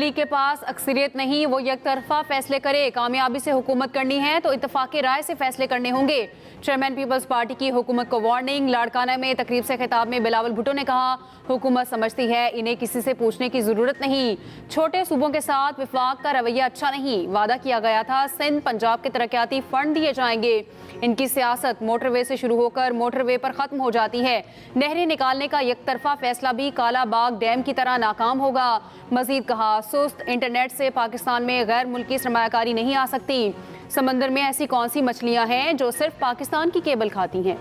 League के पास अक्सरियत नहीं, वो यकतरफा फैसले करे। कामयाबी से हुकूमत करनी है तो इत्तफाक़ी राय से फैसले करने होंगे। चेयरमैन पीपल्स पार्टी की हुकूमत को वार्निंग। लाड़काना में तकरीब से खिताब में बिलावल भुट्टो ने कहा, हुकूमत समझती है इन्हें किसी से पूछने की ज़रूरत नहीं। छोटे सूबों के साथ विफाक का रवैया अच्छा नहीं। वादा किया गया था सिंध पंजाब के तरक्याती फंड दिए जाएंगे। इनकी सियासत मोटरवे से शुरू होकर मोटरवे पर ख़त्म हो जाती है। नहरें निकालने का यकतरफा फैसला भी काला बाग डैम की तरह नाकाम होगा। मजीद कहा, सुस्त इंटरनेट से पाकिस्तान में गैर मुल्की सरमायाकारी नहीं आ सकती। समंदर में ऐसी कौन सी मछलियां हैं जो सिर्फ पाकिस्तान की केबल खाती हैं?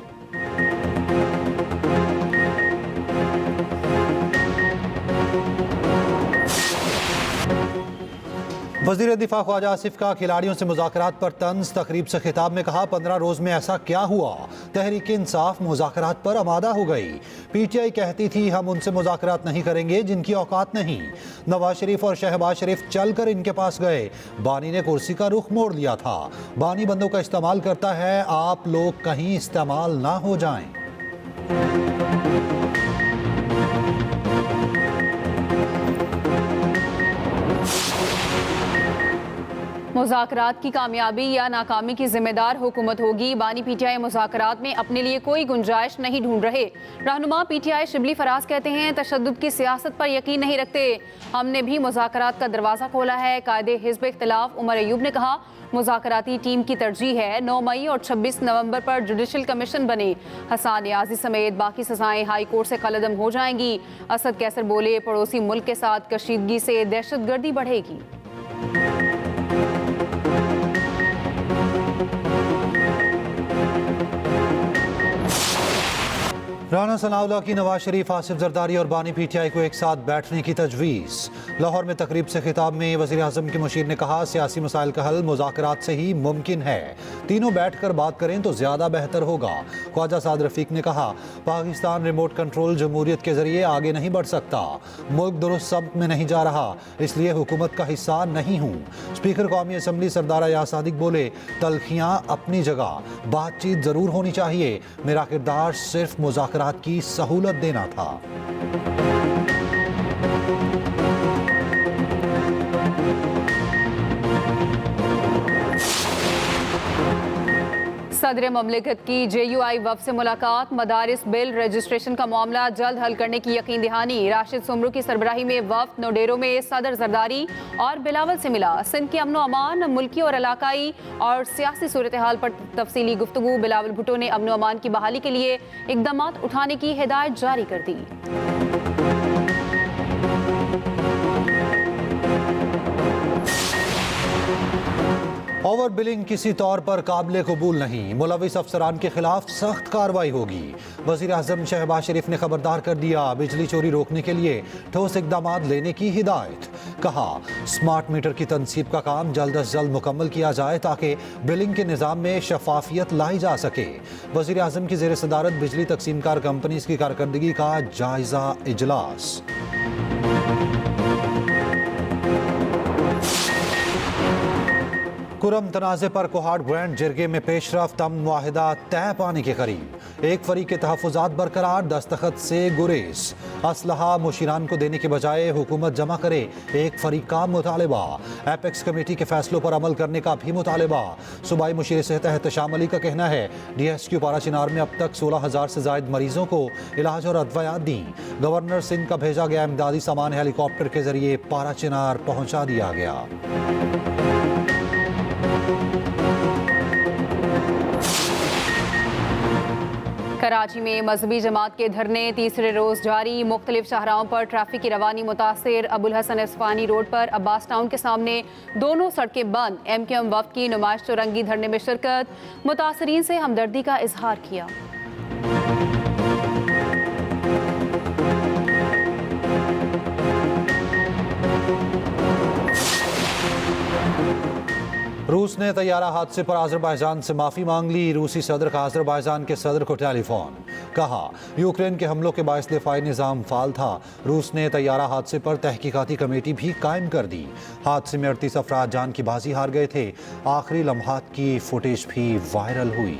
वज़ीर दिफा ख्वाजा आसिफ का खिलाड़ियों से मुज़ाकरात पर तंज। तकरीब से खिताब में कहा, 15 रोज में ऐसा क्या हुआ, तहरीक इंसाफ मुज़ाकरात पर आमादा हो गई। PTI कहती थी हम उनसे मुज़ाकरात नहीं करेंगे जिनकी औकात नहीं। नवाज शरीफ और शहबाज शरीफ चल कर इनके पास गए। बानी ने कुर्सी का रुख मोड़ लिया था। बानी बंदों का इस्तेमाल करता है, आप लोग कहीं इस्तेमाल ना हो जाएं। मुज़ाकरात की कामयाबी या नाकामी की जिम्मेदार हुकूमत होगी। बानी PTI मुज़ाकरात में अपने लिए कोई गुंजाइश नहीं ढूंढ रहे। रहनुमा PTI शिबली फराज कहते हैं, तशद्दुद की सियासत पर यकीन नहीं रखते। हमने भी मुज़ाकरात का दरवाज़ा खोला है। कायदे हिज़्ब इख्तिलाफ उमर अयूब ने कहा, मुज़ाकराती टीम की तरजीह है 9 मई और 26 नवंबर पर जुडिशल कमीशन बने। हसन नियाज़ी समेत बाकी सजाएं हाई कोर्ट से कलअदम हो जाएंगी। असद कैसर बोले, पड़ोसी मुल्क के साथ कशीदगी से दहशतगर्दी बढ़ेगी। राना सनाउल्लाह की नवाज शरीफ, आसिफ जरदारी और बानी PTI को एक साथ बैठने की तजवीज़। लाहौर में तकरीब से खिताब में वज़ीर आज़म के मुशीर ने कहा, सियासी मसाइल का हल मुज़ाकरात से ही मुमकिन है। तीनों बैठ कर बात करें तो ज़्यादा बेहतर होगा। ख्वाजा साद रफ़ीक ने कहा, पाकिस्तान रिमोट कंट्रोल जमहूरियत के ज़रिए आगे नहीं बढ़ सकता। मुल्क दुरुस्त सबक में नहीं जा रहा, इसलिए हुकूमत का हिस्सा नहीं हूँ। स्पीकर कौमी असम्बली सरदार अयाज सादिक बोले, तलखियाँ अपनी जगह, बातचीत ज़रूर होनी चाहिए। मेरा किरदार सिर्फ मुज़ाकरात की सहूलत देना था। सदर ममलिकत की JUI वफ़द से मुलाकात। मदारिस बिल रजिस्ट्रेशन का मामला जल्द हल करने की यकीन दहानी। राशिद सुमरू की सरबराही में वफ़द नोडेरो में सदर जरदारी और बिलावल से मिला। सिंध की अमनो अमान, मुल्की और इलाकाई और सियासी सूरत हाल पर तफसीली गुफ्तगू। बिलावल भुट्टो ने अमनो अमान की बहाली के लिए इक़दामात उठाने की हिदायत जारी कर दी। ओवर बिलिंग किसी तौर पर काबिल कबूल नहीं। मुलविस अफसरान के खिलाफ सख्त कार्रवाई होगी। वज़ीर आज़म शहबाज शरीफ ने खबरदार कर दिया, बिजली चोरी रोकने के लिए ठोस इक़दामात लेने की हिदायत। कहा, स्मार्ट मीटर की तनसीब का काम जल्द अज जल्द मुकम्मल किया जाए ताकि बिलिंग के निज़ाम में शफाफियत लाई जा सके। वज़ीर आज़म की ज़ेर सदारत बिजली तकसीमकार कंपनीज़ की कारकर्दगी का जायज़ा इजलास। कुरम तनाज़े पर कोहाड़ ग्रैंड जिरगे में पेशरफ्त, अमन मुआहिदा तय पाने के करीब। एक फरीक के तहफ़्फ़ुज़ात बरकरार, दस्तखत से गुरेज। असलहा मुशीरान को देने के बजाय हुकूमत जमा करे, एक फरीक का मुतालबा। एपेक्स कमेटी के फैसलों पर अमल करने का भी मुतालबा। सूबाई मुशीर सेहत एहतशाम अली का कहना है, DSQ पाराचिनार में अब तक 16,000 से ज़ायद मरीजों को इलाज और अदवायात दी। गवर्नर सिंध का भेजा गया इमदादी सामान हेलीकॉप्टर के जरिए पाराचिनार पहुँचा दिया गया। कराची में मजहबी जमात के धरने तीसरे रोज जारी। मुख्तलिफ शाहराहों पर ट्रैफिक की रवानी मुतासिर। अबुल हसन इस्फानी रोड पर अब्बास टाउन के सामने दोनों सड़कें बंद। MQM वफ़द की नुमाइश चौरंगी धरने में शिरकत। मुतासरीन से हमदर्दी का इजहार किया। रूस ने तैयारा हादसे पर अज़रबैजान से माफ़ी मांग ली। रूसी सदर का अज़रबैजान के सदर को टेलीफोन। कहा, यूक्रेन के हमलों के बायस दिफाई निज़ाम फाल था। रूस ने तैयारा हादसे पर तहकीकाती कमेटी भी कायम कर दी। हादसे में 38 अफराद जान की बाजी हार गए थे। आखिरी लम्हात की फुटेज भी वायरल हुई।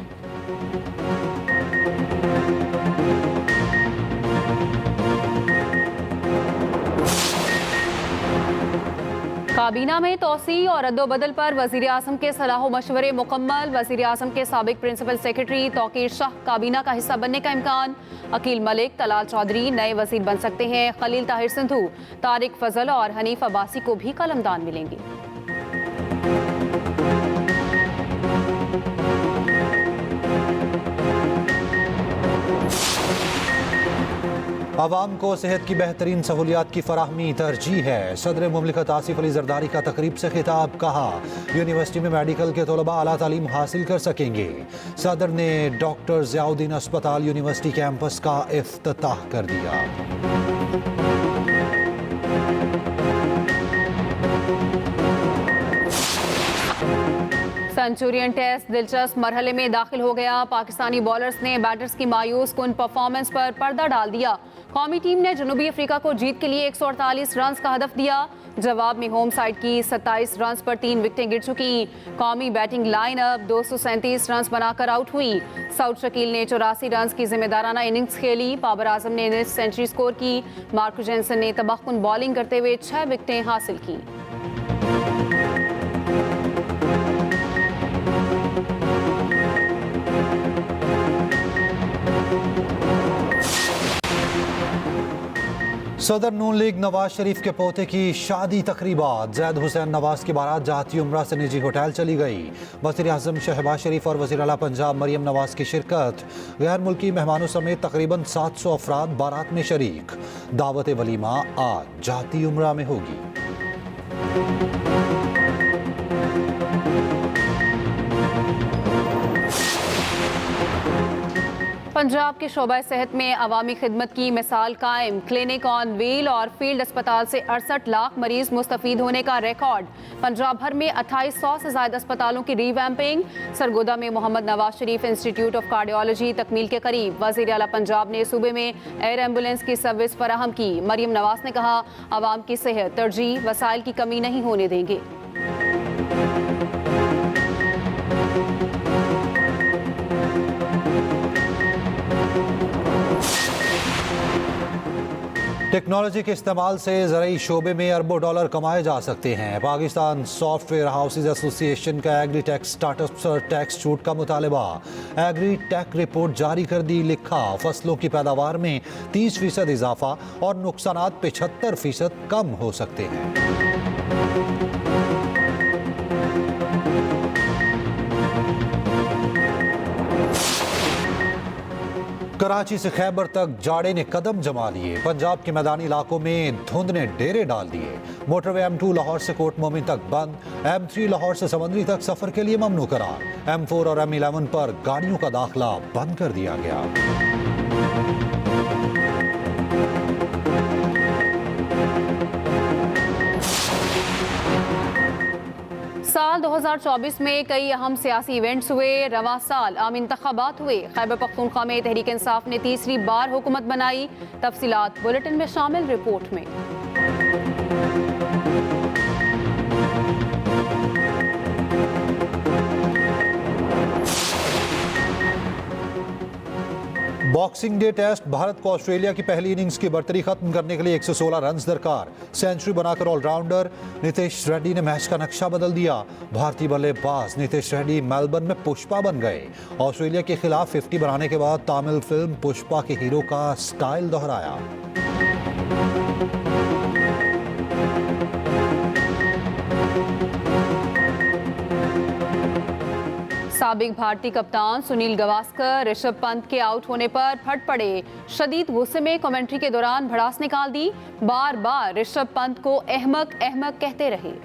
काबीना में तोसी और अदोबदल पर वजीर आजम के सलाह मशवरे मुकम्मल। वजीर आजम के साबिक प्रिंसिपल सेक्रेटरी तौकीर शाह काबीना का हिस्सा बनने का इम्कान। अकील मलिक, तलाल चौधरी नए वजीर बन सकते हैं। खलील ताहिर सिंधु, तारिक फजल और हनीफ अब्बासी को भी कलमदान मिलेंगे। आवाम को सेहत की बेहतरीन सहूलियात की फराहमी तरजीह है। सदर मुमलिकत आसिफ अली जरदारी का तकरीब से खिताब। कहा, यूनिवर्सिटी में मेडिकल के तलबा आला तालीम हासिल कर सकेंगे। सदर ने डॉक्टर ज़ियाउद्दीन अस्पताल यूनिवर्सिटी कैंपस का इफ्तिताह कर दिया। सेंचुरियन टेस्ट दिलचस्प मरहले में दाखिल हो गया। पाकिस्तानी बॉलर्स ने बैटर्स की मायूस कुन परफॉर्मेंस पर पर्दा डाल दिया। कौमी टीम ने जनूबी अफ्रीका को जीत के लिए 148 रन का हदफ दिया। जवाब में होम साइड की 27 रन पर 3 विकेटें गिर चुकी। कौमी बैटिंग लाइनअप 237 रन बनाकर आउट हुई। सऊद शकील ने 84 रन की जिम्मेदाराना इनिंग्स खेली। बाबर आजम ने सेंचुरी स्कोर की। मार्को जेनसन ने तबाहकुन बॉलिंग करते हुए 6 विकेटें हासिल की। सदर नून लीग नवाज शरीफ के पोते की शादी तकरीबात। जैद हुसैन नवाज की बारात जाती उम्रा से निजी होटल चली गई। वज़ीर आज़म शहबाज शरीफ और वज़ीर आला पंजाब मरियम नवाज की शिरकत। गैर मुल्की मेहमानों समेत तकरीबन 700 अफराद बारात में शरीक। दावत वलीमा आज जाती उम्रा में होगी। पंजाब के शोबा सेहत में अवामी खिदमत की मिसाल कायम। क्लिनिक ऑन व्हील और फील्ड अस्पताल से 68 लाख मरीज मुस्तफीद होने का रिकॉर्ड। पंजाब भर में 2800 से ज्यादा अस्पतालों की रीवैम्पिंग। सरगोदा में Mohammad Nawaz Sharif institute of cardiology तकमील के करीब। वज़ीर आला पंजाब ने सूबे में एयर एम्बुलेंस की सर्विस फराहम की। मरियम नवाज ने कहा, आवाम की सेहत तरजीह, वसाइल की कमी नहीं होने देंगे। टेक्नोलॉजी के इस्तेमाल से ज़रूरी शोबे में अरबों डॉलर कमाए जा सकते हैं। पाकिस्तान सॉफ्टवेयर हाउसेज एसोसिएशन का एग्री टेक स्टार्टअप पर टैक्स छूट का मुतालबा। एग्री टेक रिपोर्ट जारी कर दी। लिखा, फसलों की पैदावार में 30% इजाफा और नुकसानात 75% कम हो सकते हैं। कराची से खैबर तक जाड़े ने कदम जमा लिए। पंजाब के मैदानी इलाकों में धुंध ने डेरे डाल दिए। मोटरवे M2 लाहौर से कोट मोमिन तक बंद। M3 लाहौर से समंदरी तक सफर के लिए ममनू करार। M4 और M11 पर गाड़ियों का दाखिला बंद कर दिया गया। साल 2024 में कई अहम सियासी इवेंट्स हुए। रवां साल आम इंतखाबात हुए। खैबर पख्तूनख्वा में तहरीक इंसाफ ने तीसरी बार हुकूमत बनाई। तफसीलात बुलेटिन में शामिल रिपोर्ट में। Boxing day test. भारत को ऑस्ट्रेलिया की पहली इनिंग्स की बर्तरी खत्म करने के लिए 116 रन दरकार। सेंचुरी बनाकर ऑलराउंडर नितेश रेड्डी ने मैच का नक्शा बदल दिया। भारतीय बल्लेबाज नितेश रेड्डी मेलबर्न में पुष्पा बन गए। ऑस्ट्रेलिया के खिलाफ 50 बनाने के बाद तमिल फिल्म पुष्पा के हीरो का स्टाइल दोहराया। साबिक भारतीय कप्तान सुनील गावस्कर ऋषभ पंत के आउट होने पर फट पड़े। शदीद गुस्से में कमेंट्री के दौरान भड़ास निकाल दी। बार बार ऋषभ पंत को अहमक अहमक कहते रहे।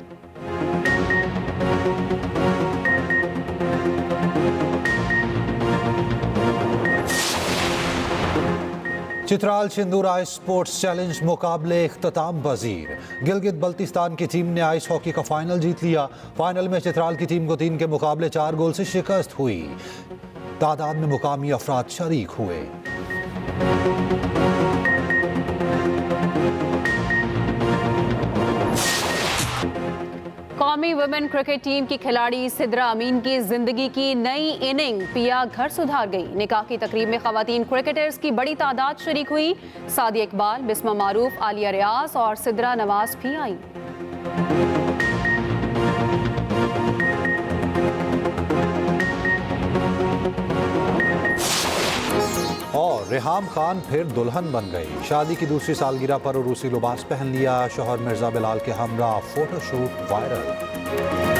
चित्राल छिंदूर आइस स्पोर्ट्स चैलेंज मुकाबले इख्तिताम पजीर। गिलगित बल्तिस्तान की टीम ने आइस हॉकी का फाइनल जीत लिया। फाइनल में चित्राल की टीम को 3 के मुकाबले 4 गोल से शिकस्त हुई। तादाद में मुकामी अफराद शरीक हुए। कौमी वुमेन क्रिकेट टीम की खिलाड़ी सिद्रा अमीन की जिंदगी की नई इनिंग। पिया घर सुधार गई। निकाह की तकरीब में खवातीन क्रिकेटर्स की बड़ी तादाद शरीक हुई। सादिया इकबाल, बिस्मा मारूफ, आलिया रियाज और सिद्रा नवाज भी आई। और रेहाम खान फिर दुल्हन बन गई। शादी की दूसरी सालगिरह पर उरूसी लिबास पहन लिया। शौहर मिर्जा बिलाल के हमरा फोटोशूट वायरल।